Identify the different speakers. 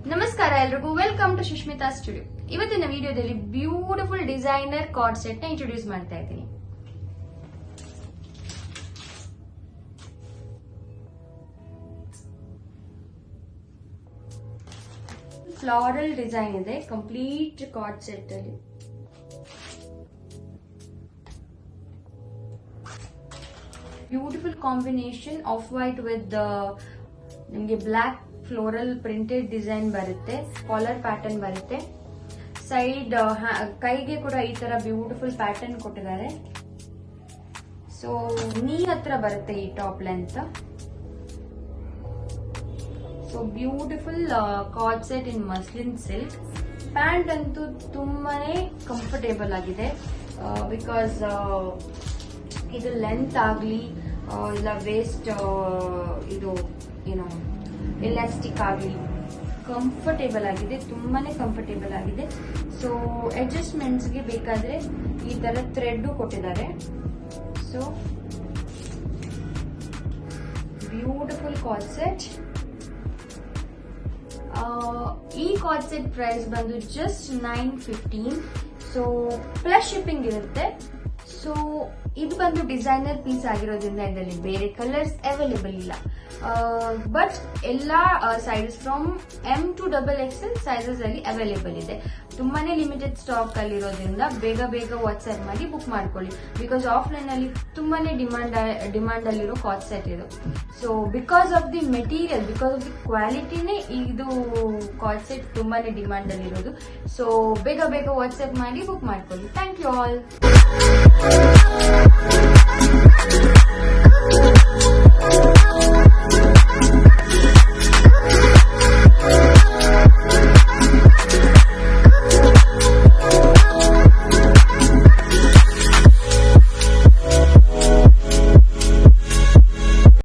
Speaker 1: ನಮಸ್ಕಾರ ಎಲ್ರಿಗೂ, welcome to Sushmita studio. ಇವತ್ತಿನ ವಿಡಿಯೋದಲ್ಲಿ ಬ್ಯೂಟಿಫುಲ್ ಡಿಸೈನರ್ ಕಾರ್ಡ್ ಸೆಟ್ ನ ಇಂಟ್ರೊಡ್ಯೂಸ್ ಮಾಡ್ತಾ ಇದ್ದೀನಿ. ಫ್ಲಾರಲ್ ಡಿಸೈನ್ ಇದೆ ಕಂಪ್ಲೀಟ್ ಕಾರ್ಡ್ ಸೆಟ್ ಅಲ್ಲಿ. Beautiful combination of white with ನಿಮಗೆ ಬ್ಲಾಕ್ ಫ್ಲೋರಲ್ ಪ್ರಿಂಟೆಡ್ ಡಿಸೈನ್ ಬರುತ್ತೆ, ಕಾಲರ್ ಪ್ಯಾಟರ್ನ್ ಬರುತ್ತೆ. ಸೈಡ್ ಕೈಗೆ ಕೂಡ ಈ ತರ ಬ್ಯೂಟಿಫುಲ್ ಪ್ಯಾಟರ್ನ್ ಕೊಟ್ಟಿದ್ದಾರೆ. ಸೊ ನೀ ಹತ್ರ ಬರುತ್ತೆ ಈ top length. So beautiful card set in muslin silk. Pant ಅಂತೂ ತುಂಬಾನೇ ಕಂಫರ್ಟೇಬಲ್ ಆಗಿದೆ, ಬಿಕಾಸ್ ಇದು ಲೆಂತ್ ಆಗ್ಲಿ ಇಲ್ಲ ವೇಸ್ಟ್ ಇದು ಏನೋ ಎಲಾಸ್ಟಿಕ್ ಆಗಲಿ ಕಂಫರ್ಟೇಬಲ್ ಆಗಿದೆ, ತುಂಬಾನೇ ಕಂಫರ್ಟೇಬಲ್ ಆಗಿದೆ. ಸೊ ಅಡ್ಜಸ್ಟ್ಮೆಂಟ್ಸ್ ಗೆ ಬೇಕಾದ್ರೆ ಈ ತರ ಥ್ರೆಡ್ ಕೊಟ್ಟಿದ್ದಾರೆ. So beautiful card set. ಈ ಕಾರ್ಡ್ ಸೆಟ್ ಪ್ರೈಸ್ ಬಂದು ಜಸ್ಟ್ 915. ಸೊ ಪ್ಲಸ್ ಶಿಪ್ಪಿಂಗ್ ಇರುತ್ತೆ. ಸೊ ಇದು ಬಂದು ಡಿಸೈನರ್ ಪೀಸ್ ಆಗಿರೋದ್ರಿಂದ ಇದರಲ್ಲಿ ಬೇರೆ ಕಲರ್ಸ್ ಅವೈಲೇಬಲ್ ಇಲ್ಲ. ಬಟ್ ಎಲ್ಲಾ sizes from M to XXL sizes ಅಲ್ಲಿ ಅವೈಲೇಬಲ್ ಇದೆ. ತುಂಬಾನೇ ಲಿಮಿಟೆಡ್ ಸ್ಟಾಕ್ ಅಲ್ಲಿರೋದ್ರಿಂದ ಬೇಗ ವಾಟ್ಸ್ಆಪ್ ಮಾಡಿ ಬುಕ್ ಮಾಡ್ಕೊಳ್ಳಿ. ಬಿಕಾಸ್ ಆಫ್ಲೈನ್ ಅಲ್ಲಿ ತುಂಬಾನೇ ಡಿಮಾಂಡ್ ಅಲ್ಲಿರೋ ಕಾರ್ಡ್ ಸೆಟ್ ಇದು. So because of the material, because of the ಕ್ವಾಲಿಟಿನೇ ಇದು ಕಾರ್ಡ್ ಸೆಟ್ ತುಂಬಾನೇ ಡಿಮಾಂಡ್ ಅಲ್ಲಿರೋದು. ಸೊ ಬೇಗ ವಾಟ್ಸ್ಆಪ್ ಮಾಡಿ ಬುಕ್ ಮಾಡ್ಕೊಳ್ಳಿ. Thank you all.